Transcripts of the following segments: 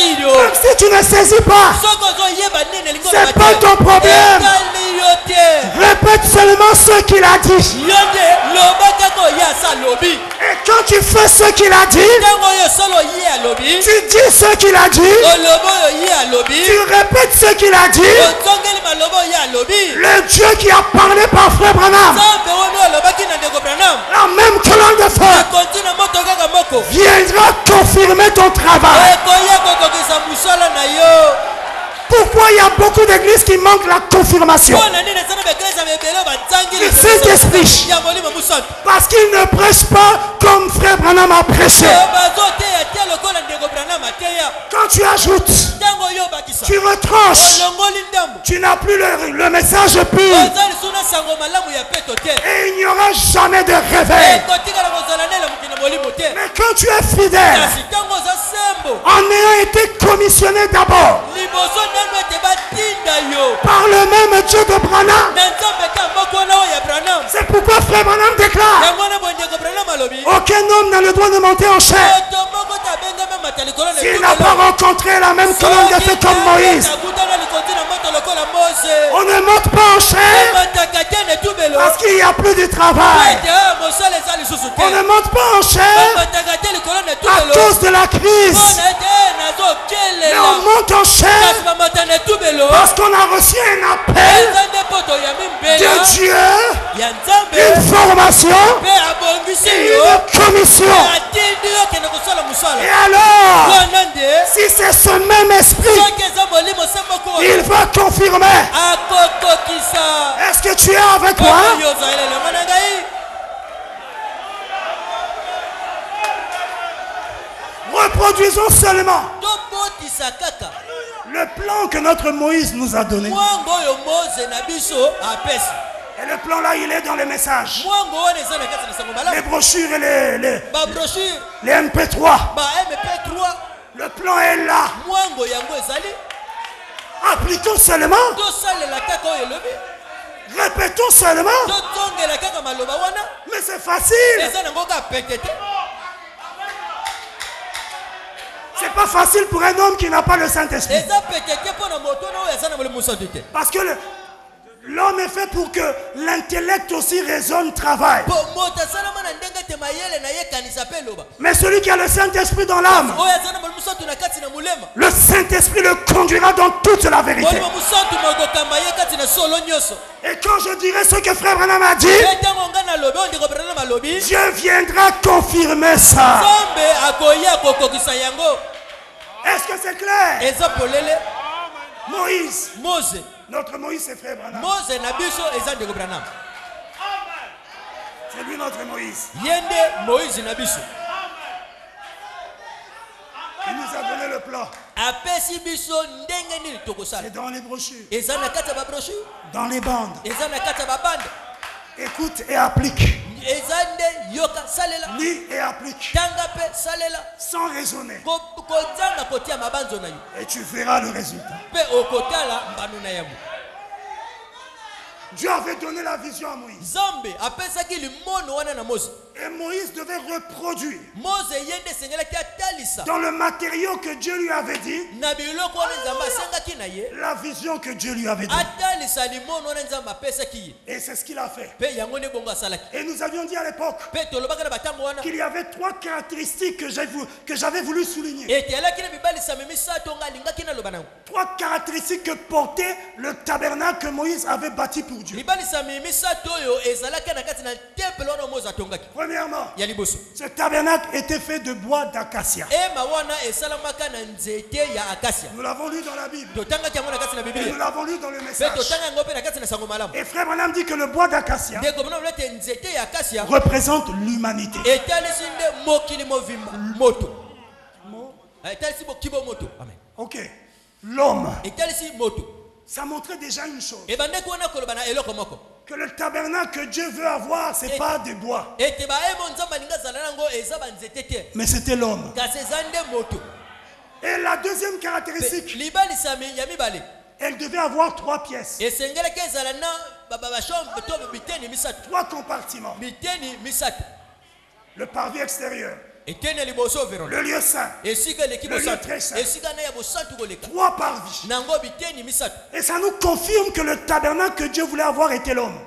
Même si tu ne saisis pas, c'est pas ton problème. Répète seulement ce qu'il a dit. Et quand tu fais ce qu'il a dit, tu dis ce qu'il a dit, tu répètes ce qu'il a dit. Le Dieu qui a parlé par Frère Branham, la même colonne de feu viendra confirmer ton travail. Pourquoi il y a beaucoup d'églises qui manquent la confirmation du Saint-Esprit? Parce qu'ils ne prêchent pas comme Frère Branham a prêché. Quand tu ajoutes, tu retranches, tu n'as plus le message pur. Et il n'y aura jamais de réveil. Mais quand tu es fidèle, en ayant été commissionné d'abord par le même Dieu de Branham, c'est pourquoi Frère Branham déclare: aucun homme n'a le droit de monter en chair s'il n'a pas rencontré la même colonne de feu comme Moïse. On ne monte pas en chair parce qu'il n'y a plus de travail. On ne monte pas en chair à cause de la crise. Mais on monte en chair parce qu'on a reçu un appel de Dieu, une formation et une commission. Et alors, si c'est ce même esprit, il va confirmer. Est-ce que tu es avec moi? Reproduisons seulement le plan que notre Moïse nous a donné. Et le plan là, il est dans les messages. Les brochures et les MP3. Le plan est là. Appliquons seulement. Répétons seulement. Mais c'est facile. C'est pas facile pour un homme qui n'a pas le Saint-Esprit. Parce que l'homme est fait pour que l'intellect aussi raisonne, travaille. Mais celui qui a le Saint-Esprit dans l'âme, le Saint-Esprit le conduira dans toute la vérité. Et quand je dirai ce que Frère Branham a dit, Dieu viendra confirmer ça. Est-ce que c'est clair? Moïse. Notre Moïse, c'est Frère Branham. C'est lui notre Moïse. Il nous a donné le plan. C'est dans les brochures. Dans les bandes. Écoute et applique. Lis et applique. Sans raisonner. Et tu verras le résultat. Dieu avait donné la vision à Moïse. Et Moïse devait reproduire dans le matériau que Dieu lui avait dit, la vision que Dieu lui avait donnée. Et c'est ce qu'il a fait. Et nous avions dit à l'époque qu'il y avait 3 caractéristiques que j'avais voulu souligner. 3 caractéristiques que portait le tabernacle que Moïse avait bâti pour Dieu. Premièrement, ce tabernacle était fait de bois d'acacia. Nous l'avons lu dans la Bible. Et nous l'avons lu dans le message. Et Frère Branham dit que le bois d'acacia représente l'humanité. Ok. L'homme. Ça montrait déjà une chose. Que le tabernacle que Dieu veut avoir, ce n'est pas des bois. Mais c'était l'homme. Et la deuxième caractéristique, elle devait avoir 3 pièces. 3 compartiments. Le parvis extérieur. Le lieu saint. Le lieu très saint. 3 par vie. Et ça nous confirme que le tabernacle que Dieu voulait avoir était l'homme.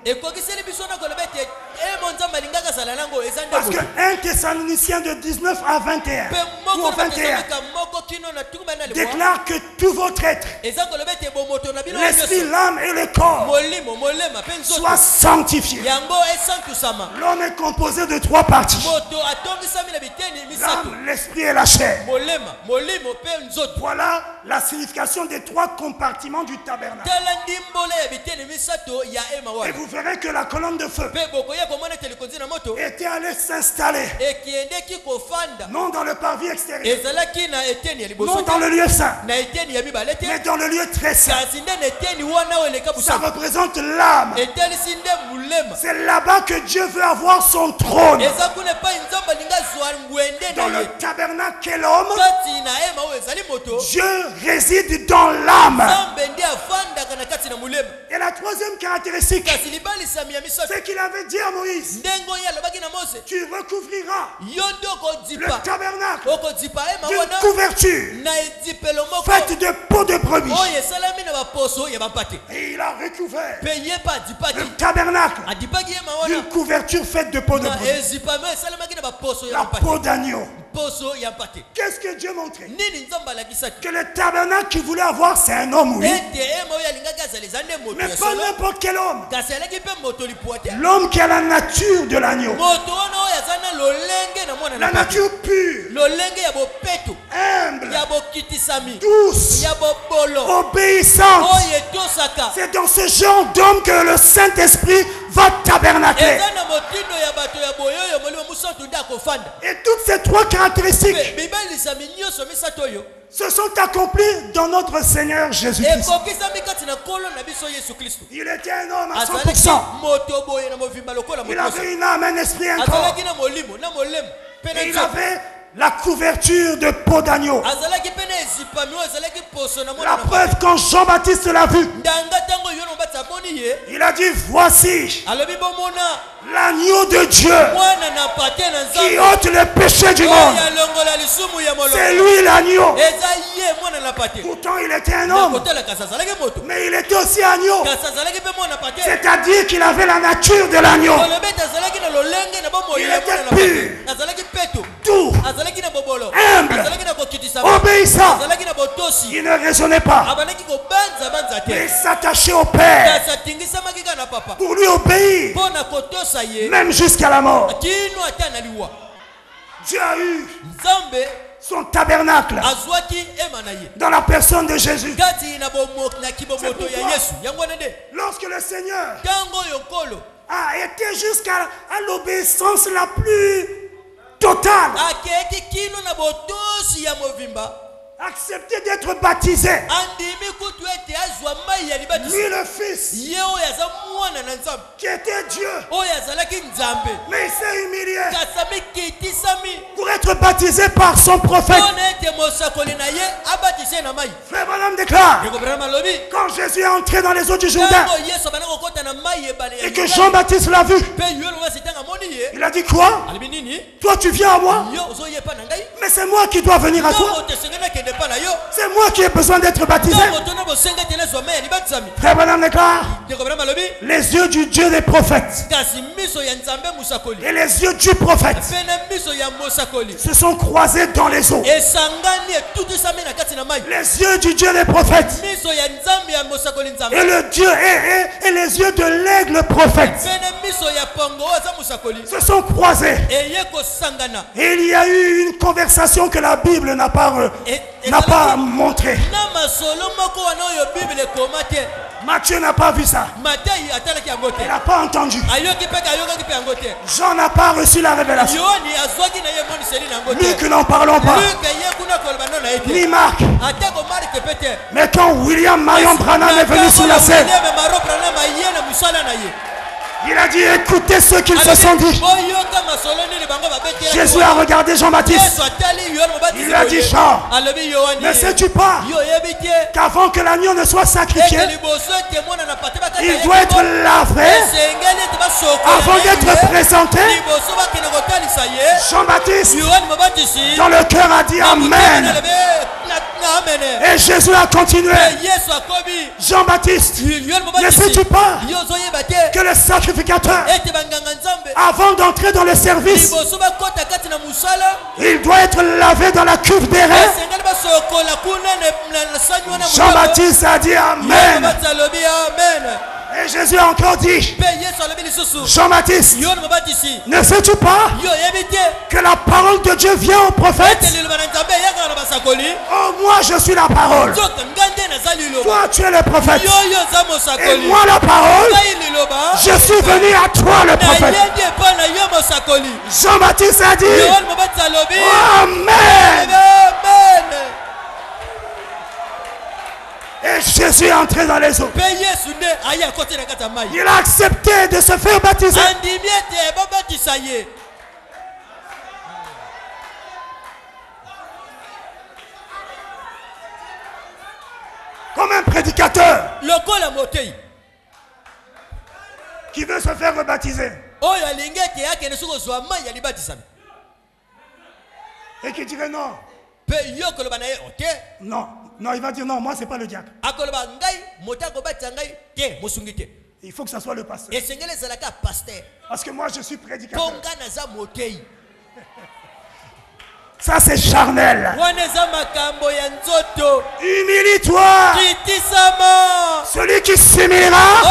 Parce que 1 Thessaloniciens de 19 à 21 ou 21 déclare que tout votre être, l'esprit, l'âme et le corps soient sanctifiés. L'homme est composé de 3 parties: l'âme, l'esprit et la chair. Voilà la signification des 3 compartiments du tabernacle. Et vous verrez que la colonne de feu était allée s'installer non dans le parvis extérieur, non dans le lieu saint, mais dans le lieu très saint. Ça représente l'âme. C'est là-bas que Dieu veut avoir son trône. Dans le tabernacle qu'est l'homme, Dieu réside dans l'âme. Et la 3e caractéristique, c'est qu'il avait dit à Moïse: tu recouvriras le tabernacle d'une couverture faite de peau de brebis. Et il a recouvert le tabernacle d'une couverture faite de peau de brebis, la peau d'agneau. Qu'est-ce que Dieu montrait? Que le tabernacle qu'il voulait avoir, c'est un homme, oui, mais pas n'importe quel homme. L'homme qui a la nature de l'agneau, la nature pure, humble, douce, obéissante. C'est dans ce genre d'homme que le Saint-Esprit va tabernacler. Et toutes ces 3 caractéristiques se sont accomplies dans notre Seigneur Jésus-Christ. Il était un homme à 100%. Il avait une âme, un esprit, un corps. Et il avait la couverture de peau d'agneau. La preuve, quand Jean-Baptiste l'a vu, il a dit: voici l'agneau de Dieu qui ôte le péché du monde. C'est lui l'agneau. Pourtant il était un homme, mais il était aussi agneau. C'est-à-dire qu'il avait la nature de l'agneau. Il était pur, doux, humble, obéissant. Il ne raisonnait pas, mais il s'attachait au Père pour lui obéir, même jusqu'à la mort. Dieu a eu son tabernacle dans la personne de Jésus. Lorsque le Seigneur a été jusqu'à l'obéissance la plus totale, accepté d'être baptisé, lui le Fils qui était Dieu, mais il s'est humilié pour être baptisé par son prophète. Frère Branham déclare: quand Jésus est entré dans les eaux du Jourdain et que Jean-Baptiste l'a vu, il a dit: quoi? Toi tu viens à moi, mais c'est moi qui dois venir à toi. C'est moi qui ai besoin d'être baptisé. Frère Branham déclare: les yeux du Dieu des prophètes et les yeux du prophète se sont croisés dans les eaux. Les yeux du Dieu des prophètes et le Dieu et les yeux de l'aigle prophète se sont croisés. Et il y a eu une conversation que la Bible n'a pas montré. Matthieu n'a pas vu ça. Il n'a pas entendu. Jean n'a pas reçu la révélation. Luc, n'en parlons pas. Ni Marc. Mais quand William Marion Branham est venu sur la scène, Il a dit écoutez ce qu'ils se sont dit. Jésus a regardé Jean-Baptiste. Il lui a dit Jean, ne sais-tu pas qu'avant que l'agneau ne soit sacrifié, il doit être lavé avant d'être présenté. Jean-Baptiste dans le cœur a dit Amen. Et Jésus a continué. Jean-Baptiste, ne sais-tu pas que le sacrificateur, avant d'entrer dans le service, il doit être lavé dans la cuve des reins? Jean-Baptiste a dit Amen. Et Jésus a encore dit, Jean-Baptiste, ne sais-tu pas que la parole de Dieu vient au prophète? Oh, moi je suis la parole. Toi tu es le prophète. Et moi la parole, je suis venu à toi le prophète. Jean-Baptiste a dit, oh, Amen. Et Jésus est entré dans les eaux. Il a accepté de se faire baptiser. Comme un prédicateur qui veut se faire rebaptiser et qui dirait non. Non, non, il va dire non, moi c'est pas le diacre. Il faut que ça soit le pasteur. Parce que moi je suis prédicateur. Ça c'est charnel. Humilie-toi. Celui qui s'humiliera,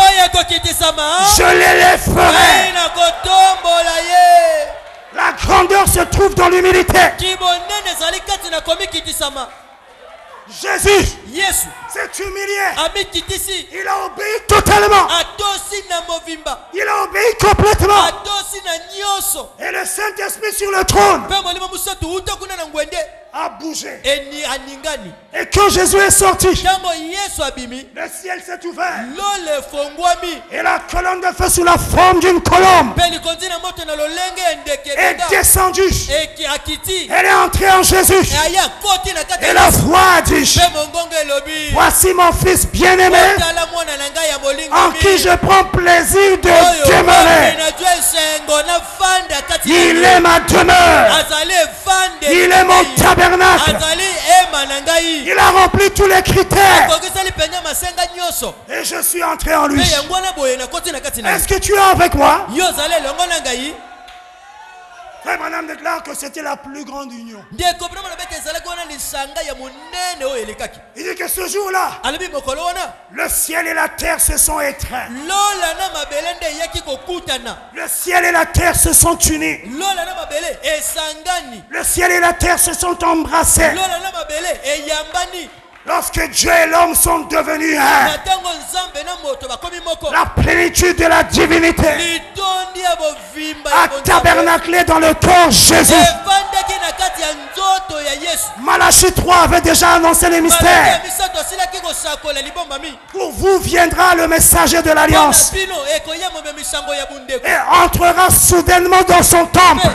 je l'élèverai. La grandeur se trouve dans l'humilité. Jésus s'est humilié. Il a obéi totalement. Il a obéi complètement. Et le Saint-Esprit sur le trône a bougé. Et quand Jésus est sorti, le ciel s'est ouvert. Et la colonne de feu sous la forme d'une colombe est descendue. Elle est entrée en Jésus. Et la voix a dit, voici mon fils bien-aimé en qui je prends plaisir de demeurer. Il est ma demeure. Il est mon tabernacle. Il a rempli tous les critères. Et je suis entré en lui. Est-ce que tu es avec moi? Frère Branham déclare que c'était la plus grande union. Il dit que ce jour-là, le ciel et la terre se sont étreints. Le ciel et la terre se sont unis. Le ciel et la terre se sont embrassés. Lorsque Dieu et l'homme sont devenus un, la plénitude de la divinité a tabernaclé dans le corps Jésus. Malachie 3 avait déjà annoncé les mystères. Pour vous viendra le messager de l'alliance et entrera soudainement dans son temple.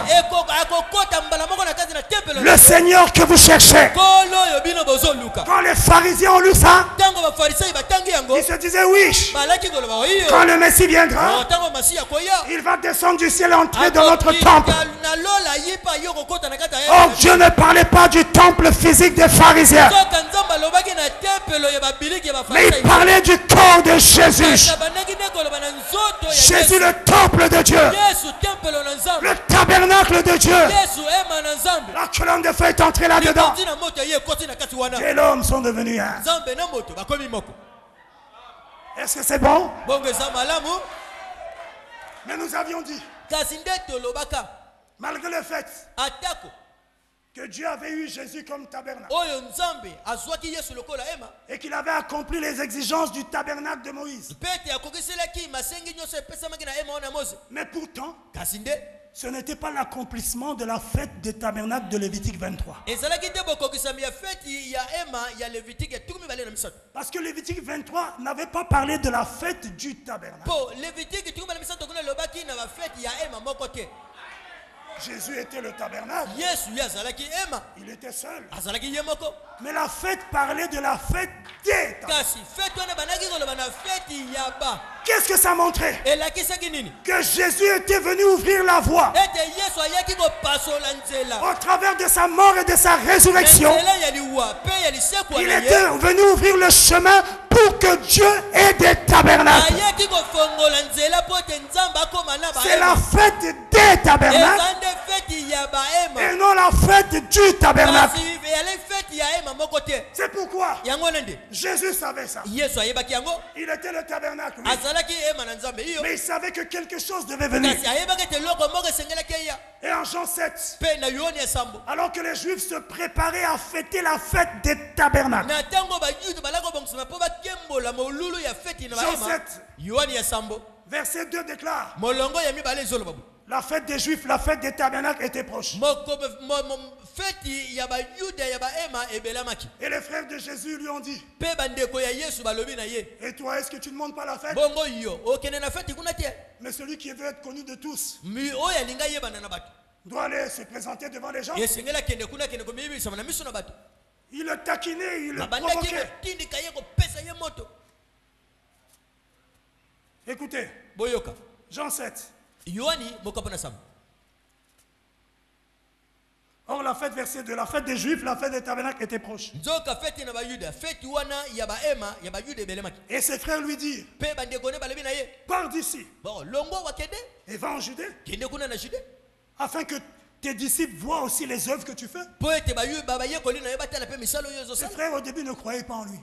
Le Seigneur que vous cherchez. Quand les pharisiens ont lu ça, ils se disaient oui, quand le Messie viendra, il va descendre du ciel et entrer dans notre temple. Or Dieu ne parlait pas du temple physique des pharisiens, mais il parlait du corps de Jésus. Jésus, le temple de Dieu, le tabernacle de Dieu. La colonne de feu est entrée là-dedans. Et l'homme sont devenus un. Est-ce que c'est bon? Mais nous avions dit, malgré le fait que Dieu avait eu Jésus comme tabernacle et qu'il avait accompli les exigences du tabernacle de Moïse, mais pourtant Ce n'était pas l'accomplissement de la fête des tabernacles de Lévitique 23. Parce que Lévitique 23 n'avait pas parlé de la fête du tabernacle. Jésus était le tabernacle. Il était seul. Mais la fête parlait de la fête des tabernacles. Qu'est-ce que ça montrait? Que Jésus était venu ouvrir la voie. Au travers de sa mort et de sa résurrection, il était venu ouvrir le chemin pour que Dieu ait des tabernacles. C'est la fête des tabernacles et non la fête du tabernacle. C'est pourquoi Jésus savait ça. Il était le tabernacle, oui. Mais il savait que quelque chose devait venir. Et en Jean 7, alors que les Juifs se préparaient à fêter la fête des tabernacles, Jean 7, verset 2 déclare: la fête des Juifs, la fête des tabernacles était proche. Et les frères de Jésus lui ont dit: et toi, est-ce que tu ne montes pas la fête? Mais celui qui veut être connu de tous doit aller se présenter devant les gens. Il le taquinait, il le provoquait. Écoutez, Jean 7. Or, la fête, verset 2, la fête des Juifs, la fête des tabernacles était proche. Et ses frères lui dirent: pars d'ici et va en Judée, afin que tes disciples voient aussi les œuvres que tu fais. Ses frères au début ne croyaient pas en lui.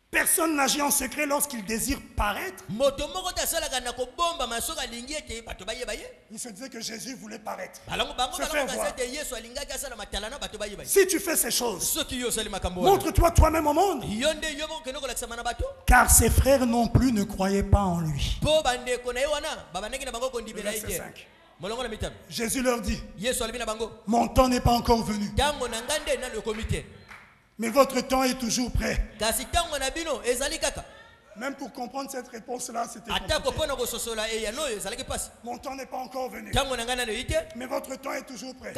Personne n'agit en secret lorsqu'il désire paraître. Il se disait que Jésus voulait paraître. Se faire voir. Si tu fais ces choses, montre-toi toi-même au monde. Car ses frères non plus ne croyaient pas en lui. Verset 5. Jésus leur dit: mon temps n'est pas encore venu, mais votre temps est toujours prêt. Même pour comprendre cette réponse-là, c'était compliqué. Mon temps n'est pas encore venu, mais votre temps est toujours prêt.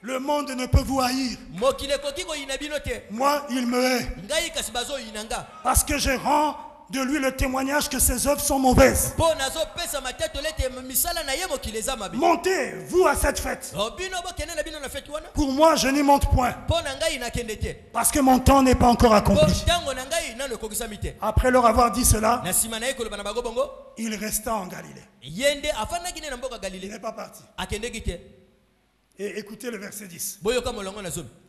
Le monde ne peut vous haïr. Moi, il me hait, parce que je rends de lui le témoignage que ses œuvres sont mauvaises. Montez, vous, à cette fête. Pour moi, je n'y monte point, parce que mon temps n'est pas encore accompli. Après leur avoir dit cela, il resta en Galilée. Il n'est pas parti. Et écoutez le verset 10.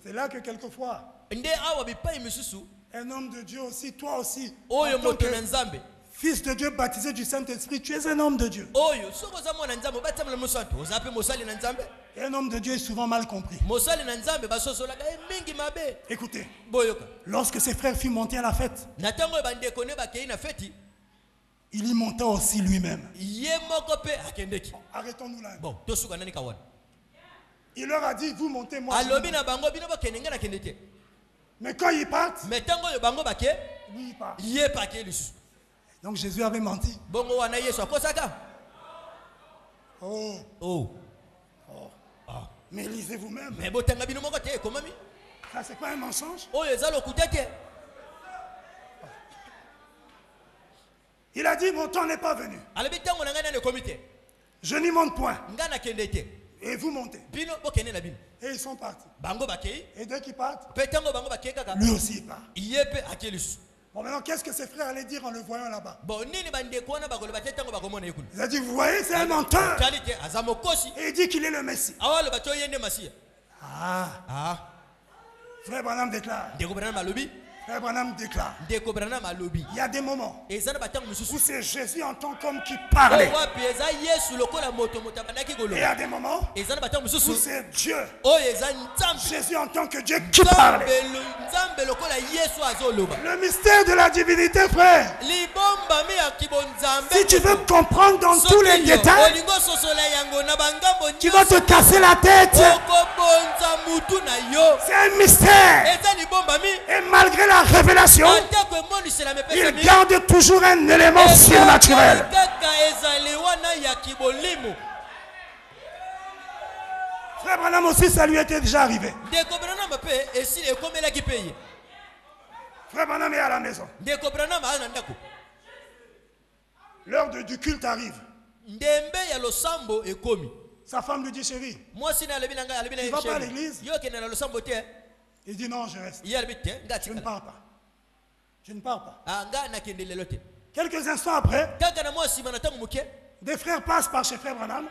C'est là que quelquefois un homme de Dieu aussi, toi aussi, en tant que fils de Dieu baptisé du Saint-Esprit, tu es un homme de Dieu. Et un homme de Dieu est souvent mal compris. Écoutez, lorsque ses frères furent montés à la fête, il y monta aussi lui-même. Arrêtons-nous là. Il leur a dit: vous montez, moi. Mais quand ils partent, lui il part. Donc Jésus avait menti. Mais lisez vous-même. Ça, c'est pas un mensonge. Il a dit: mon temps n'est pas venu. Je n'y monte point. Et vous montez. Et ils sont partis. Et dès qu'ils partent, lui aussi il part. Bon, maintenant, qu'est-ce que ses frères allaient dire en le voyant là-bas? Ils ont dit: vous voyez, c'est un menteur. Et il dit qu'il est le Messie. Frère Branham déclare: Frère Branham déclare. Il y a des moments où c'est Jésus en tant qu'homme qui parlait. Et il y a des moments où c'est Dieu. Jésus en tant que Dieu qui parlait. Le mystère de la divinité, frère. Si tu veux comprendre dans tous les détails, tu vas te casser la tête. C'est un mystère. Et malgré la révélation, il garde toujours un élément surnaturel. Frère Branham aussi, ça lui était déjà arrivé. Frère Branham est à la maison. L'heure du culte arrive. Sa femme lui dit, chérie, tu ne vas pas à l'église? Il dit, non, je reste. Je ne pars pas. Je ne pars pas. Quelques instants après, des frères passent par chez Frère Branham.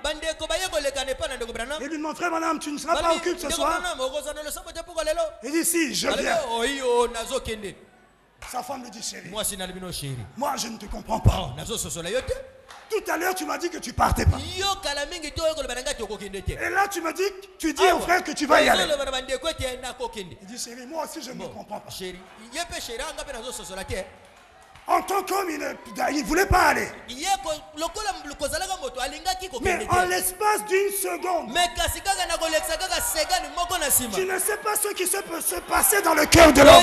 Et lui demandent, Frère Branham, tu ne seras pas au culte ce soir? Il dit, si, je viens. Sa femme lui dit, chérie, moi je ne te comprends pas. Tout à l'heure tu m'as dit que tu partais pas. Et là tu me dis, tu dis au frère que tu vas y aller. Il dit, chérie, moi aussi je ne me comprends pas. En tant qu'homme, il ne voulait pas aller. Mais en l'espace d'une seconde, tu ne sais pas ce qui peut se passer dans le cœur de l'homme.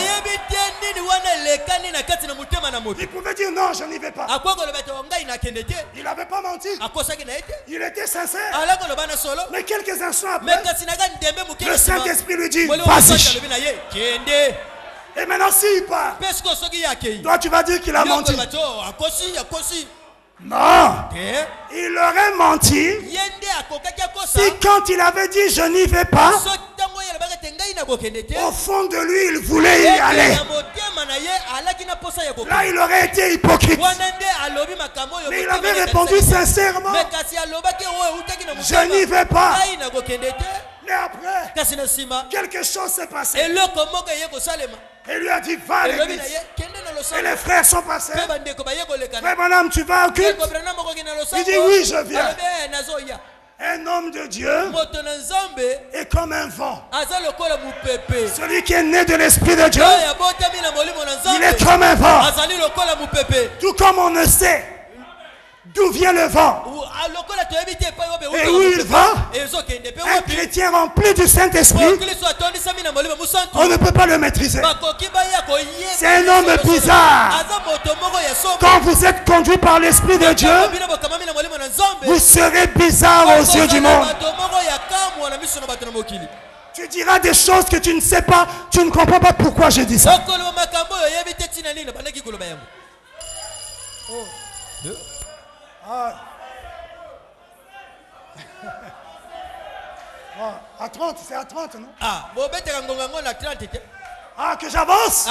Il pouvait dire non, je n'y vais pas. Il n'avait pas menti. Il était sincère. Mais quelques instants après, le Saint-Esprit lui dit, vas-y. Et maintenant s'il part, toi tu vas dire qu'il a menti. Non, il aurait menti si quand il avait dit je n'y vais pas, au fond de lui il voulait y aller. Là il aurait été hypocrite. Mais il avait répondu sincèrement, je n'y vais pas. Mais après, quelque chose s'est passé. Et lui a dit, va à l'église. Et les frères sont passés. Frère Branham, tu vas au culte? Il dit, oui, je viens. Un homme de Dieu est comme un vent. Celui qui est né de l'Esprit de Dieu, il est comme un vent. Tout comme on ne sait d'où vient le vent et où il va, un chrétien rempli du Saint-Esprit, on ne peut pas le maîtriser. C'est un homme bizarre. Quand vous êtes conduit par l'Esprit de Dieu, vous serez bizarre aux yeux du monde. Tu diras des choses que tu ne sais pas, tu ne comprends pas pourquoi j'ai dit ça. À 30, c'est à 30, non? Ah, que j'avance?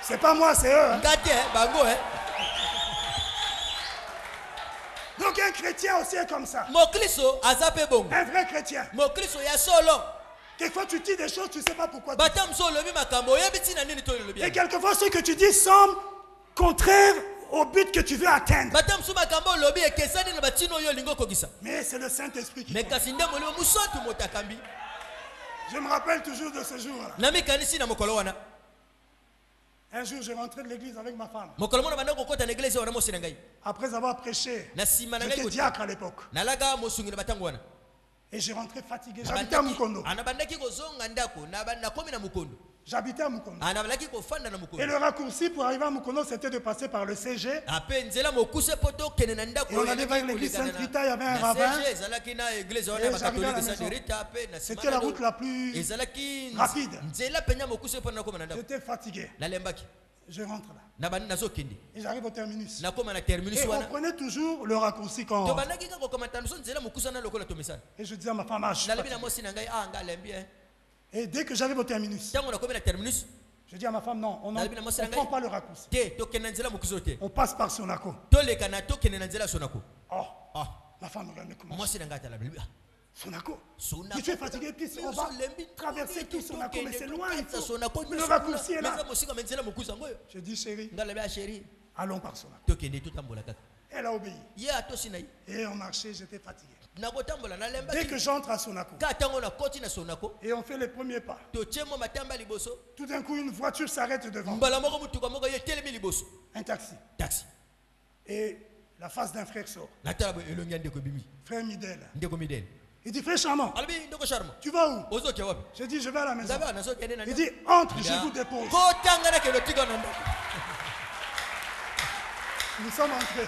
C'est pas moi, c'est eux. Hein? Donc un chrétien aussi est comme ça. Un vrai chrétien. Quelquefois tu dis des choses, tu ne sais pas pourquoi. Et quelquefois ce que tu dis semble contraire au but que tu veux atteindre. Mais c'est le Saint-Esprit qui fait. Je me rappelle toujours de ce jour-là. Un jour, je rentrais de l'église avec ma femme. Après avoir prêché, j'étais diacre à l'époque. Et je rentrais fatigué. J'habitais à Mukondo. J'habitais à Mukondo. Et le raccourci pour arriver à Mukondo, c'était de passer par le CG. Et on allait vers l'église Sainte-Rita, il y avait un ravin. C'était la route la plus rapide. J'étais fatigué. Je rentre là. Et j'arrive au terminus. Et on prenait toujours le raccourci quand on rentre. Et je disais à ma femme, et dès que j'arrive au terminus, je dis à ma femme, non, on ne prend pas le raccourci. On passe par Sonako. Oh, ma femme regarde comment. Sonako. Tu es fatigué, puis on va traverser tout Sonako, mais c'est loin. Il faut le raccourci est là. Je dis chérie, allons par Sonako. Elle a obéi. Et on marchait, j'étais fatigué. Dès que j'entre à Sonako, et on fait les premiers pas, tout d'un coup une voiture s'arrête devant. Un taxi. Et la face d'un frère sort. Frère Midel. Il dit, frère Charmant, tu vas où? Je dis, je vais à la maison. Il dit, entre, je vous dépose. Nous sommes entrés.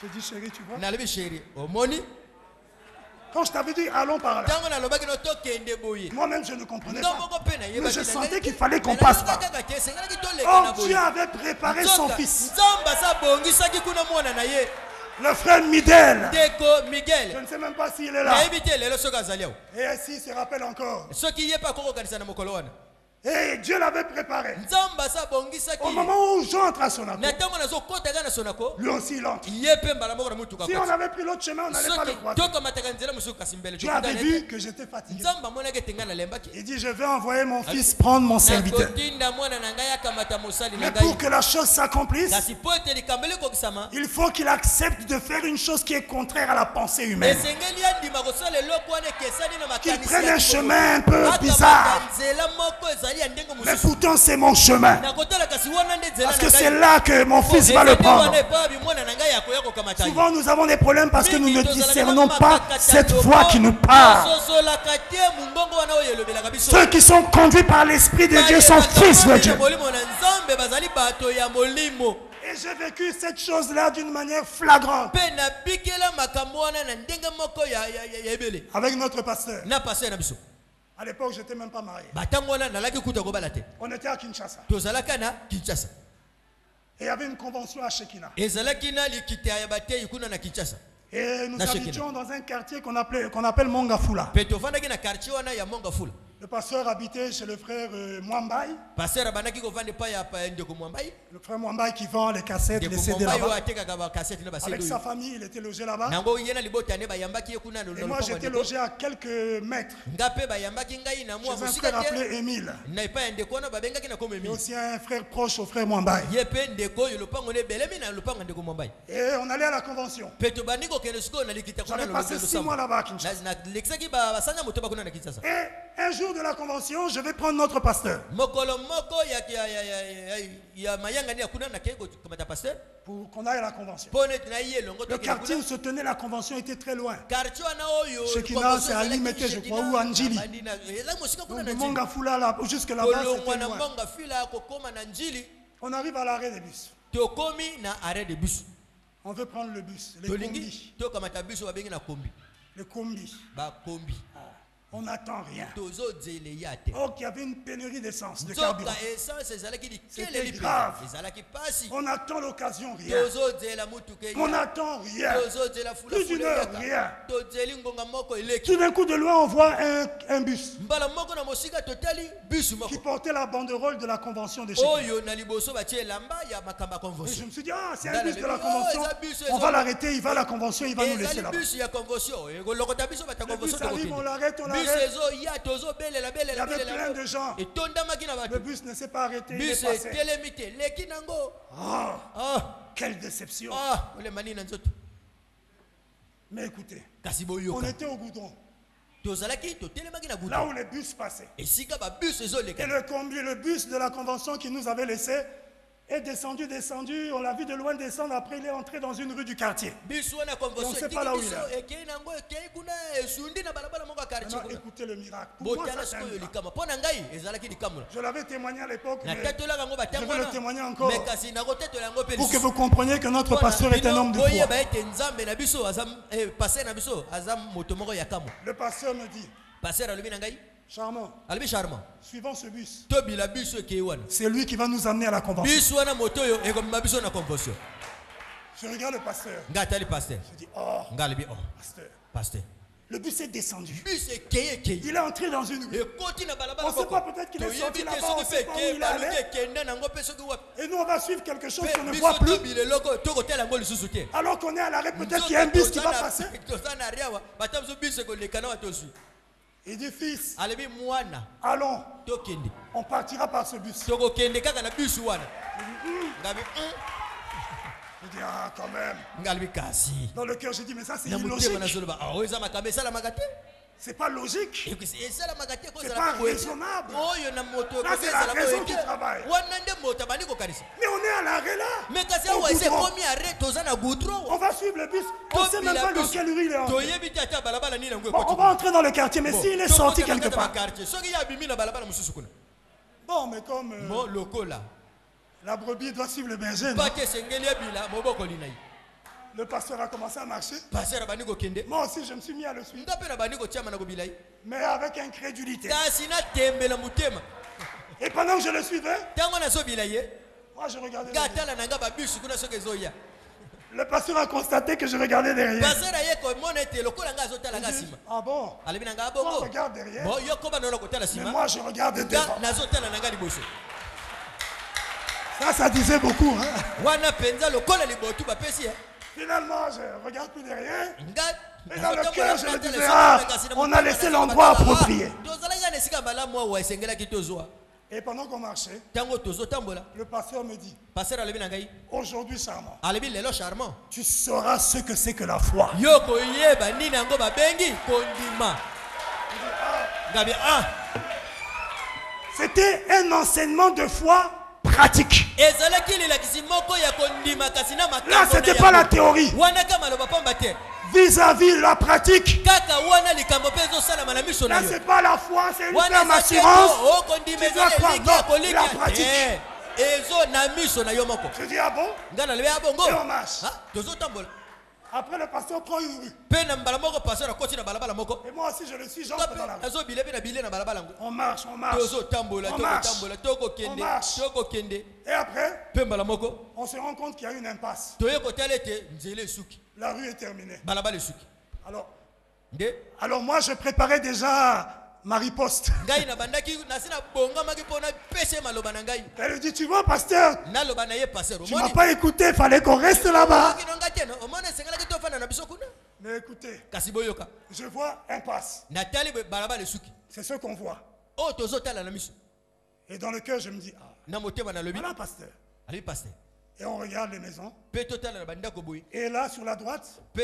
Je dis, chérie, tu vois? Quand je t'avais dit, allons par là. Moi-même, je ne comprenais pas. Mais je sentais qu'il fallait qu'on passe par. Oh, Dieu avait préparé son fils. Le frère Midel. Je ne sais même pas s'il est là. Et ainsi, il se rappelle encore. Et Dieu l'avait préparé. Au moment où j'entre à Sonako, lui aussi il entre. Si on avait pris l'autre chemin, on n'allait pas le croiser. Tu avais vu que j'étais fatigué. Il dit, je vais envoyer mon fils prendre mon serviteur. Mais pour que la chose s'accomplisse, il faut qu'il accepte de faire une chose qui est contraire à la pensée humaine. Qu'il prenne un chemin un peu bizarre. Mais pourtant c'est mon chemin. Parce que c'est là que mon fils va le prendre. Souvent nous avons des problèmes parce que nous ne discernons pas cette voix qui nous parle. Ceux qui sont conduits par l'Esprit de Dieu sont fils de Dieu. Et j'ai vécu cette chose-là d'une manière flagrante. Avec notre pasteur. À l'époque, je n'étais même pas marié. On était à Kinshasa. Et il y avait une convention à Shekina. Et nous habitions dans un quartier qu'on appelle Mongafula. Le pasteur habitait chez le frère Mwambai. Le frère Mwambai qui vend les cassettes, les CD là-bas. Avec sa famille, il était logé là-bas. Et moi, j'étais logé à quelques mètres. Chez un frère appelé Émile. Et aussi un frère proche au frère Mwambai. Et on allait à la convention. J'avais passé 6 mois là-bas à Kinshasa. Et un jour de la convention, je vais prendre notre pasteur. Pour qu'on aille à la convention. Le quartier où se tenait la convention était très loin. Chez Kina, c'est à Limete, je crois, ou à Njili. Donc de Mongafula là, jusque là-bas, c'était loin. On arrive à l'arrêt des bus. On veut prendre le bus, les combis. Le combi. On n'attend rien. Oh, qu'il y avait une pénurie d'essence, de carburant. C'était grave. On attend l'occasion, rien. On n'attend rien. Plus d'une heure, rien. Tout d'un coup, de loin, on voit un bus qui portait la banderole de la convention de Shekina. Et je me suis dit, ah, c'est un bus de la convention. On va l'arrêter, il va à la convention, il va nous laisser là-bas. Le bus arrive, on l'arrête, on l'arrête. Il y avait plein de gens. Le bus ne s'est pas arrêté. Il est passé. Oh, quelle déception. Mais écoutez, on était au goudron. Là où les bus passaient. Et le bus de la convention qui nous avait laissé est descendu, on l'a vu de loin descendre, après il est entré dans une rue du quartier. Et on ne sait pas là où il est. Maintenant, écoutez le miracle. Pour moi, ça, c'est un miracle. Je l'avais témoigné à l'époque, mais je veux le témoigner encore. Pour que vous compreniez que notre pasteur est un homme de foi. Le pasteur me dit, Charmant, suivant ce bus, c'est lui qui va nous amener à la convention. Je regarde le pasteur. Je dis, oh, pasteur. Le bus est descendu. Il est entré dans une rue. On ne sait pas, peut-être qu'il est sorti là-bas, on ne sait pas où il est allé. Et nous, on va suivre quelque chose qu'on ne voit plus. Alors qu'on est à l'arrêt, peut-être qu'il y a un bus qui va passer. Il dit, fils, allons, on partira par ce bus. Je dis, ah, quand même. Dans le cœur, je dis, mais ça, c'est illogique. C'est pas logique. C'est pas raisonnable. Là, c'est la raison qui travaille. Mais on est à l'arrêt là. On va suivre le bus. On ne sait même pas lequel rue il est entré. Bon, on va entrer dans le quartier, mais s'il est sorti quelque part. Bon, mais comme la brebis doit suivre le berger. Le pasteur a commencé à marcher. Moi aussi, je me suis mis à le suivre. Mais avec incrédulité. Et pendant que je le suivais, moi je regardais derrière. Le pasteur a constaté que je regardais derrière. Ah bon? Moi, regarde derrière. Mais moi, je regarde devant. Ça disait beaucoup. Hein? Finalement, je ne regarde plus derrière. Mais dans le cœur, je me disais, ah, on a laissé l'endroit approprié. Et pendant qu'on marchait, le pasteur me dit, aujourd'hui charmant, tu sauras ce que c'est que la foi. C'était un enseignement de foi pratique. Là, ce n'était pas la théorie. Vis-à-vis la pratique. Là, ce n'est pas la foi, c'est une ferme assurance. Tu dois croire. Non, la pratique. Je dis, ah bon? Et on marche. Après, le pasteur prend une rue. Et moi aussi, je le suis, j'entre dans la rue. On marche. Et après, on se rend compte qu'il y a une impasse. La rue est terminée. Alors moi, je préparais déjà ma riposte. Elle lui dit, tu vois, pasteur, tu ne m'as pas écouté, il fallait qu'on reste là-bas. Mais écoutez, je vois impasse. C'est ce qu'on voit. Et dans le cœur, je me dis, ah, voilà, pasteur. Et on regarde les maisons. Et là, sur la droite, il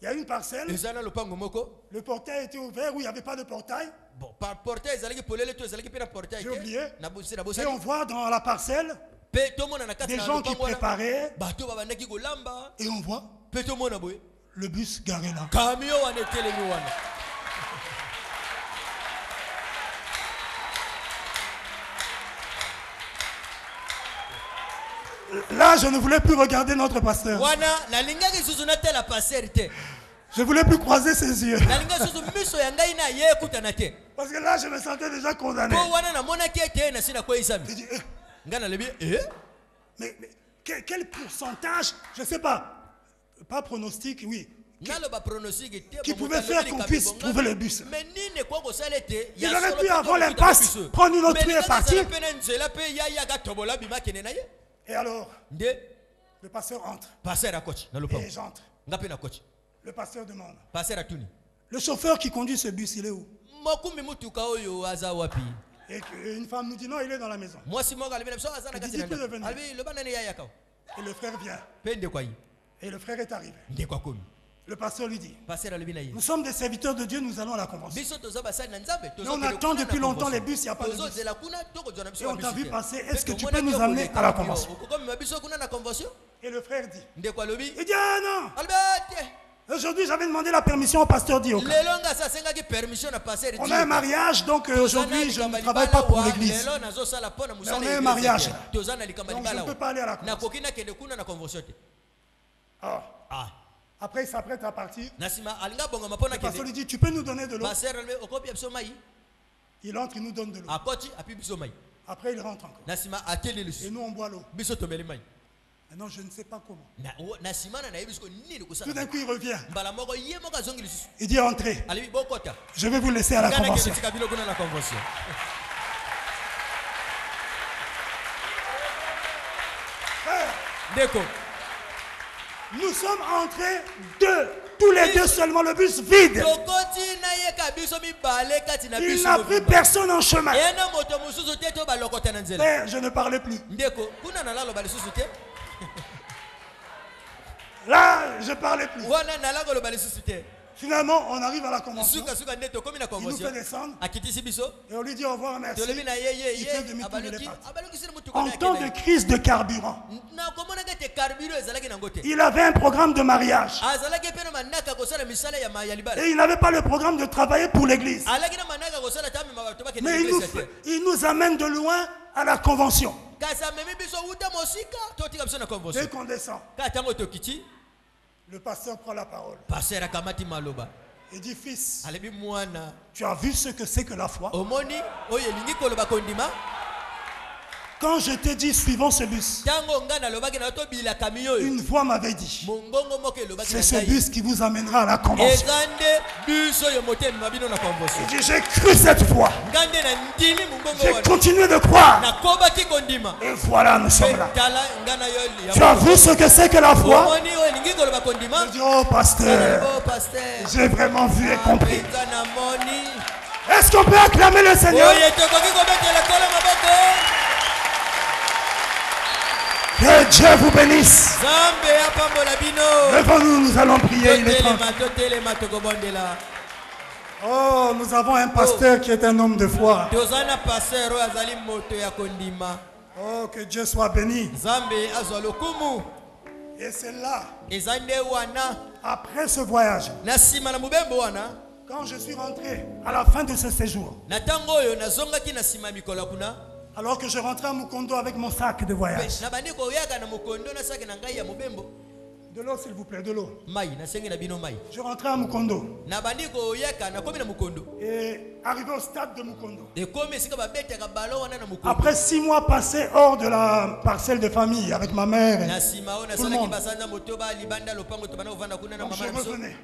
y a une parcelle. Le portail était ouvert où il n'y avait pas de portail. J'ai oublié. Et on voit dans la parcelle des gens qui préparaient. Et on voit le bus garé là. Là, je ne voulais plus regarder notre pasteur. Je ne voulais plus croiser ses yeux. Parce que là, je me sentais déjà condamné. Mais quel pourcentage, je ne sais pas pronostic, oui, qui pouvait faire qu'on puisse trouver le bus. Il aurait pu avoir l'impasse, prendre une autre rue et partir. Et alors, le pasteur entre. Et j'entre. Le pasteur demande. Le chauffeur qui conduit ce bus, il est où? Et une femme nous dit non, il est dans la maison. Elle dit, il peut revenir. Et le frère vient. Et le frère est arrivé. Le pasteur lui dit, nous sommes des serviteurs de Dieu, nous allons à la convention. Mais on attend depuis longtemps les bus, il n'y a pas de bus. Et on t'a vu passer, est-ce que tu peux nous amener à la convention? Et le frère dit, il dit, ah non, aujourd'hui j'avais demandé la permission au pasteur Dioka. On a un mariage, donc aujourd'hui je ne travaille pas pour l'église. Mais on a un mariage là. Donc je ne peux pas aller à la convention. Après, il s'apprête à partir. Le pasteur lui dit, tu peux nous donner de l'eau? Il entre, il nous donne de l'eau. Après, il rentre encore. Et nous, on boit l'eau. Non, je ne sais pas comment. Tout d'un coup, il revient. Il dit entrez. Je vais vous laisser à la convention. Nous sommes entrés tous les deux seulement, le bus vide. Il n'a plus personne en chemin. Frère, je ne parlais plus. Là, je parlais plus. Finalement, on arrive à la convention. Il nous fait descendre. Et on lui dit au revoir, merci. Il fait demi-tour, il est parti. En temps de crise de carburant, il avait un programme de mariage. Et il n'avait pas le programme de travailler pour l'église. Mais il nous amène de loin à la convention. Dès qu'on descend, le pasteur prend la parole. Il dit, fils, tu as vu ce que c'est que la foi? Quand je t'ai dit suivons ce bus, une voix m'avait dit, c'est ce bus qui vous amènera à la convention. Il dit, j'ai cru cette foi. J'ai continué de croire. Et voilà, nous sommes là. Tu as vu ce que c'est que la foi? Je dis, oh pasteur, j'ai vraiment vu et compris. Est-ce qu'on peut acclamer le Seigneur? Que Dieu vous bénisse. Devant nous, nous allons prier. Il est temps. Oh, nous avons un pasteur qui est un homme de foi. Oh, que Dieu soit béni. Et c'est là, après ce voyage, quand je suis rentré à la fin de ce séjour, alors que je rentrais à Mukondo avec mon sac de voyage. De l'eau, s'il vous plaît, de l'eau. Je rentrais à Mukondo. Et arrivé au stade de Mukondo. Après 6 mois passés hors de la parcelle de famille avec ma mère et tout le monde. Je revenais.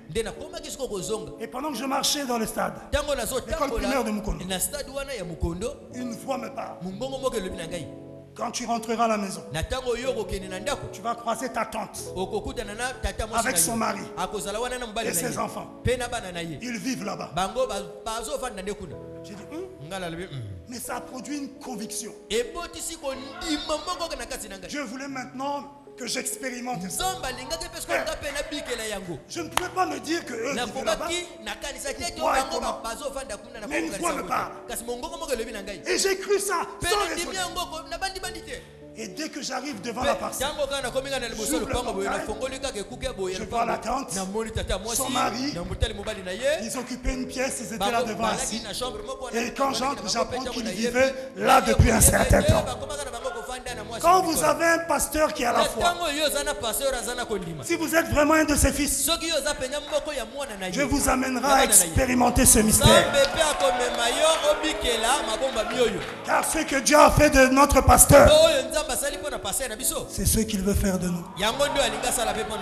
Et pendant que je marchais dans le stade, l'école primaire de Mukondo, une voix me parle. Quand tu rentreras à la maison, tu vas croiser ta tante avec son mari et ses enfants. Ils vivent là-bas. J'ai dit, mais ça a produit une conviction. Je voulais maintenant que j'expérimente ça. Je ne pouvais pas me dire que eux vivent là-bas. Mais une voix me parle. Et j'ai cru ça sans raisonner. Et dès que j'arrive devant la parcelle, je vois la tante, son mari, ils occupaient une pièce, ils étaient là devant assis. Et quand j'entre, j'apprends qu'ils vivaient là depuis un certain temps. Quand vous avez un pasteur qui a la foi, si vous êtes vraiment un de ses fils, Dieu vous amènera à expérimenter ce mystère. Car ce que Dieu a fait de notre pasteur, c'est ce qu'il veut faire de nous.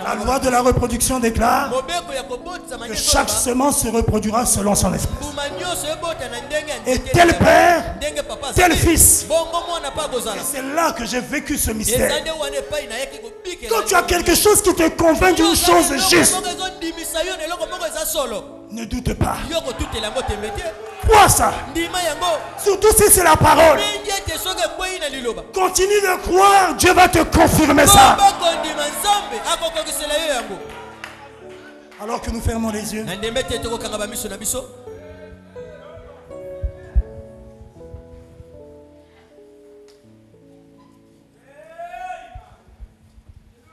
La loi de la reproduction déclare que chaque semence se reproduira selon son espèce. Et tel père, tel fils. Et c'est là que j'ai vécu ce mystère. Quand tu as quelque chose qui te convainc d'une chose juste, ne doute pas. Crois ça. Surtout si c'est la parole. Continue de croire, Dieu va te confirmer ça. Alors que nous fermons les yeux.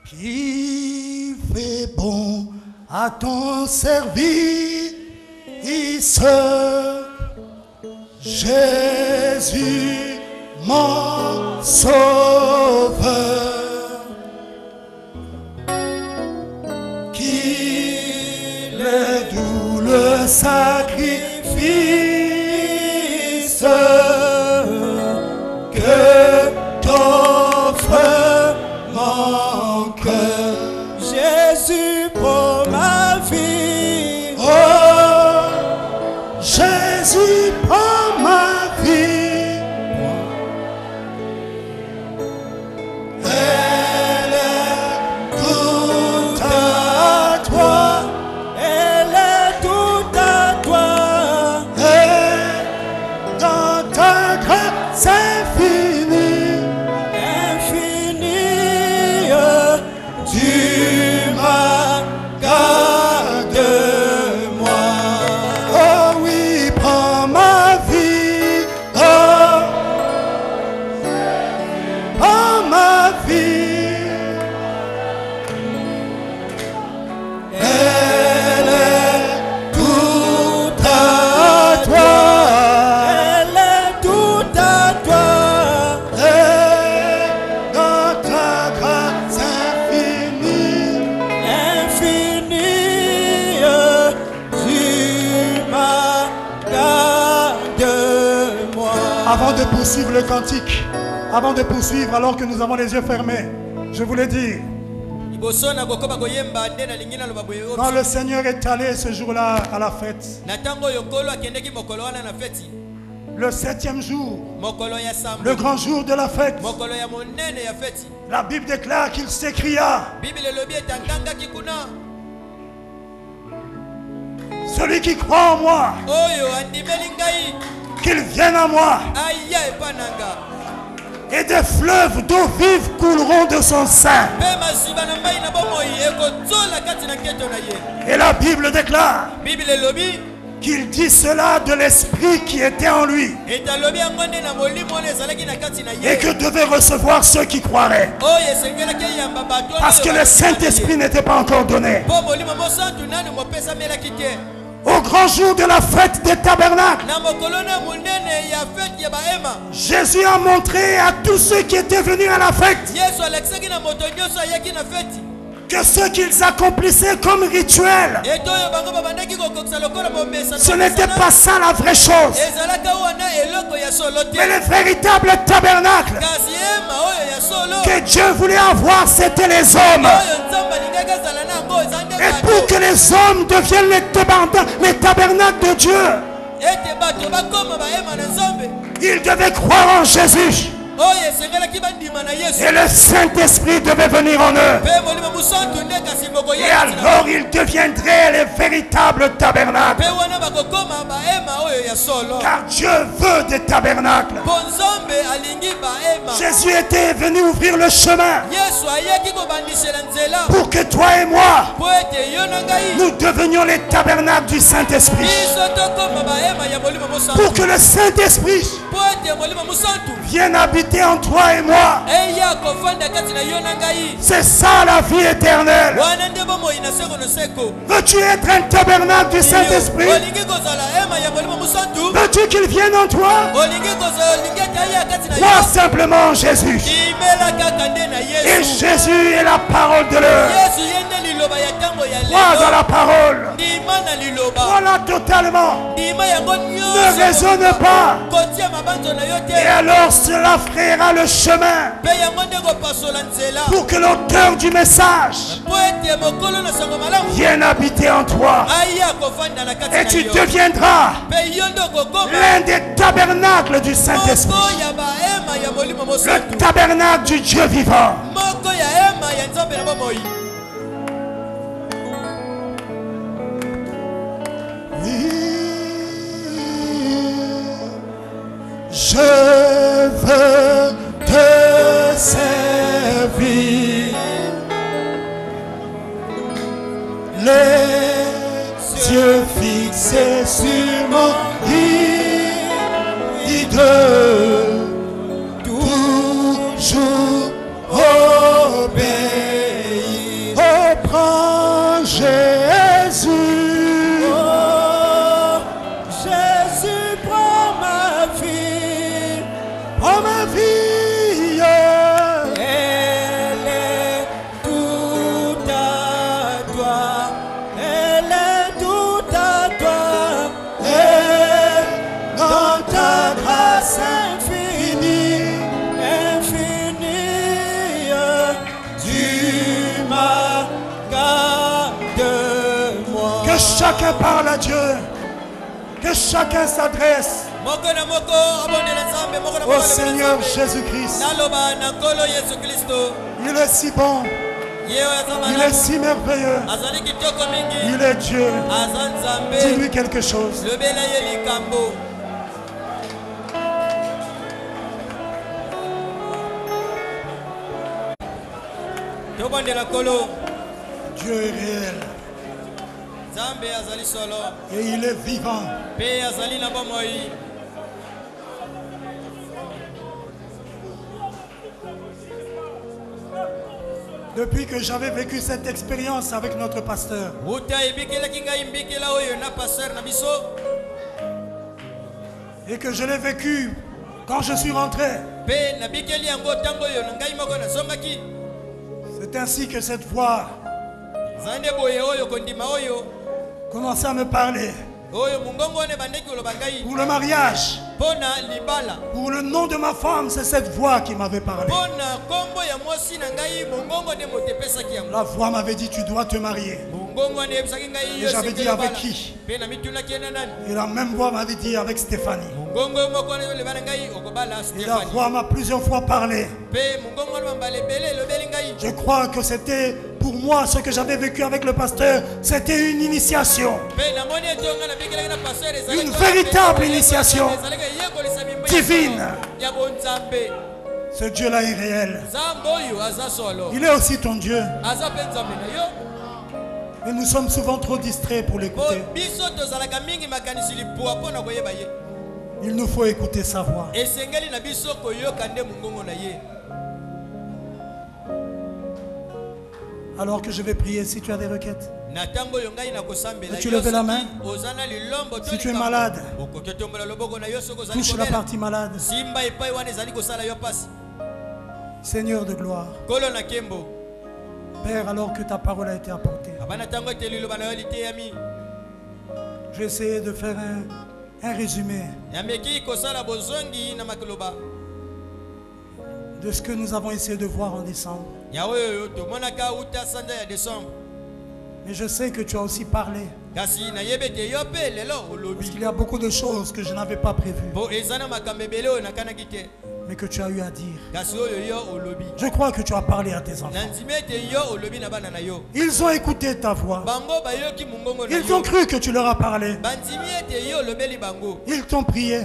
Qui fait bon à ton service, Jésus, mon sauveur, qu'il est doux le sacrifice que t'offre mon Avant de poursuivre le cantique, avant de poursuivre alors que nous avons les yeux fermés, je voulais dire, quand le Seigneur est allé ce jour-là à la fête, le 7e jour, le grand jour de la fête, la Bible déclare qu'il s'écria, celui qui croit en moi, qu'il vienne à moi, et des fleuves d'eau vive couleront de son sein. Et la Bible déclare qu'il dit cela de l'esprit qui était en lui et que devaient recevoir ceux qui croiraient, parce que le Saint-Esprit n'était pas encore donné. Au grand jour de la fête des tabernacles, Jésus a montré à tous ceux qui étaient venus à la fête que ce qu'ils accomplissaient comme rituel, ce n'était pas ça la vraie chose. Mais le véritable tabernacle que Dieu voulait avoir, c'était les hommes. Et pour que les hommes deviennent les tabernacles de Dieu, ils devaient croire en Jésus. Et le Saint-Esprit devait venir en eux. Et alors ils deviendraient les véritables tabernacles. Car Dieu veut des tabernacles. Jésus était venu ouvrir le chemin pour que toi et moi, nous devenions les tabernacles du Saint-Esprit. Pour que le Saint-Esprit vienne habiter en toi et moi. C'est ça la vie éternelle. Veux-tu être un tabernacle du Saint-Esprit? Veux-tu qu'il vienne en toi? Crois simplement en Jésus. Et Jésus est la parole de l'heure. Crois dans la parole. Crois-la totalement. Ne raisonne pas. Et alors cela frayera le chemin pour que l'auteur du message vienne habiter en toi. Et tu deviendras l'un des tabernacles du Saint-Esprit. Le tabernacle du Dieu vivant. Je veux te servir, les yeux fixés sur mon guide, toujours obéir. Oh, prends Jésus. Chacun parle à Dieu, que chacun s'adresse au Seigneur Jésus-Christ. Il est si bon, il est si merveilleux, il est Dieu. Dis-lui quelque chose. Dieu est réel. Et il est vivant. Depuis que j'avais vécu cette expérience avec notre pasteur, et que je l'ai vécu quand je suis rentré, c'est ainsi que cette voix commençait à me parler. Pour le mariage. Pour le nom de ma femme, c'est cette voix qui m'avait parlé. La voix m'avait dit, tu dois te marier. Et j'avais dit, avec qui? Et la même voix m'avait dit, avec Stéphanie. Et la voix m'a plusieurs fois parlé. Je crois que c'était pour moi ce que j'avais vécu avec le pasteur. C'était une initiation. Une véritable initiation divine. Ce Dieu-là est réel. Il est aussi ton Dieu. Mais nous sommes souvent trop distraits pour l'écouter. Il nous faut écouter sa voix. Alors que je vais prier, si tu as des requêtes, tu lever la main. Si tu es malade, touche la partie malade. Seigneur de gloire, Père, alors que ta parole a été apportée, j'ai essayé de faire un résumé de ce que nous avons essayé de voir en décembre. Mais je sais que tu as aussi parlé. Parce qu'il y a beaucoup de choses que je n'avais pas prévues, mais que tu as eu à dire. Je crois que tu as parlé à tes enfants. Ils ont écouté ta voix. Ils ont cru que tu leur as parlé. Ils t'ont prié.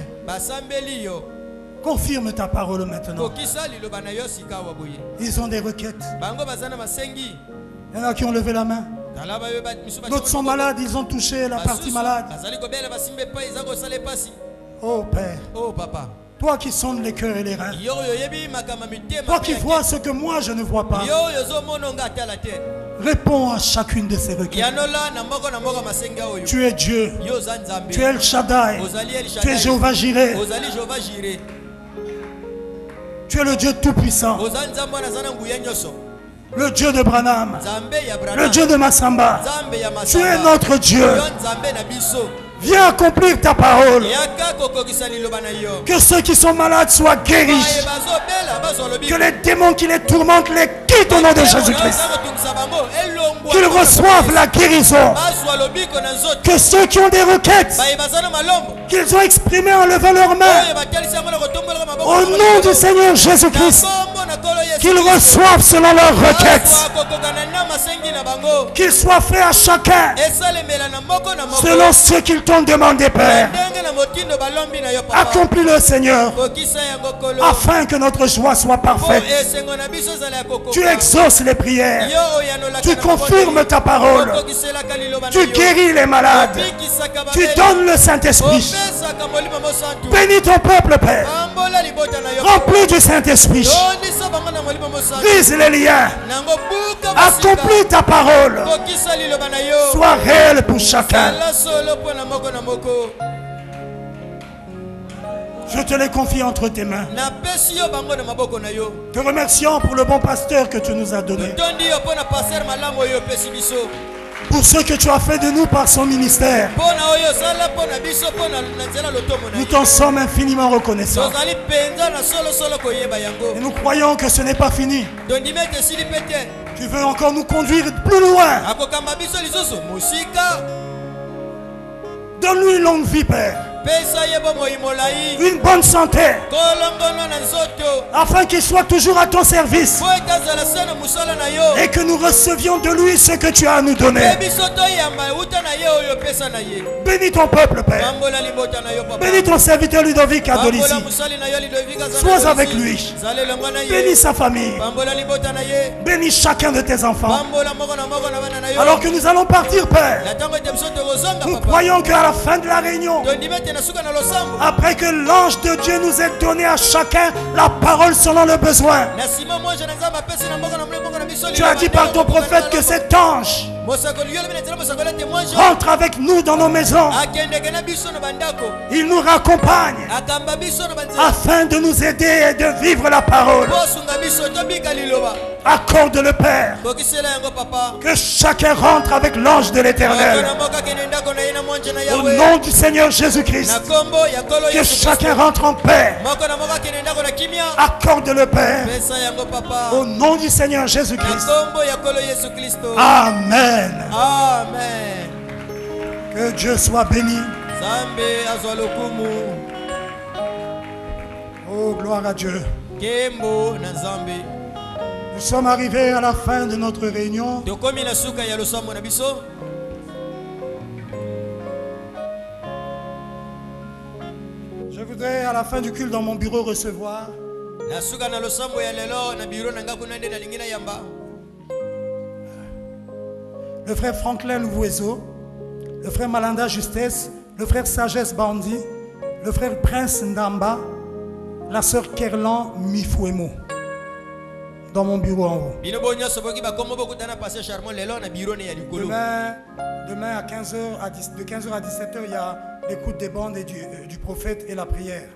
Confirme ta parole maintenant. Ils ont des requêtes. Il y en a qui ont levé la main. D'autres sont malades, ils ont touché la partie malade. Oh Père, oh Papa, toi qui sondes les cœurs et les reins, toi qui vois ce que moi je ne vois pas, réponds à chacune de ces requêtes. Tu es Dieu, tu es El Shaddai, tu es Jéhovah Jireh, tu es le Dieu tout-puissant, le Dieu de Branham, le Dieu de Massamba. Tu es notre Dieu. Viens accomplir ta parole. Que ceux qui sont malades soient guéris. Que les démons qui les tourmentent les quittent au nom de Jésus-Christ. Qu'ils reçoivent la guérison. Que ceux qui ont des requêtes, qu'ils ont exprimées en levant leurs mains, au nom du Seigneur Jésus-Christ, qu'ils reçoivent selon leurs requêtes. Qu'ils soient faits à chacun selon ce qu'ils t'ont demandé, Père. Accomplis-le, Seigneur, afin que notre joie soit parfaite. Tu exauces les prières. Tu confirmes ta parole. Tu guéris les malades. Tu donnes le Saint-Esprit. Bénis ton peuple, Père. Remplis du Saint-Esprit. Brise les liens. Accomplis ta parole. Sois réel pour chacun. Je te les confie entre tes mains. Te remercions pour le bon pasteur que tu nous as donné. Pour ce que tu as fait de nous par son ministère. Nous t'en sommes infiniment reconnaissants. Et nous croyons que ce n'est pas fini. Tu veux encore nous conduire plus loin. Donne-lui une longue vie, Père. Une bonne santé, afin qu'il soit toujours à ton service et que nous recevions de lui ce que tu as à nous donner. Bénis ton peuple, Père. Bénis ton serviteur Ludovic Adolici. Sois avec lui. Bénis sa famille. Bénis chacun de tes enfants. Alors que nous allons partir, Père, nous croyons qu'à la fin de la réunion, après que l'ange de Dieu nous ait donné à chacun la parole selon le besoin, tu as dit par ton prophète que cet ange rentre avec nous dans nos maisons. Il nous raccompagne afin de nous aider et de vivre la parole. Accorde le Père que chacun rentre avec l'ange de l'Éternel. Au nom du Seigneur Jésus-Christ, que chacun rentre en paix. Accorde le Père. Au nom du Seigneur Jésus-Christ. Amen. Amen. Que Dieu soit béni. Oh, gloire à Dieu. Nous sommes arrivés à la fin de notre réunion. Je voudrais à la fin du culte dans mon bureau recevoir le frère Franklin Louvoiseau, le frère Malanda Justesse, le frère Sagesse Bandi, le frère Prince Ndamba, la sœur Kerlan Mifouemo. Dans mon bureau en haut. Demain à 15h de 15h à 17h, il y a l'écoute des bandes et du prophète et la prière.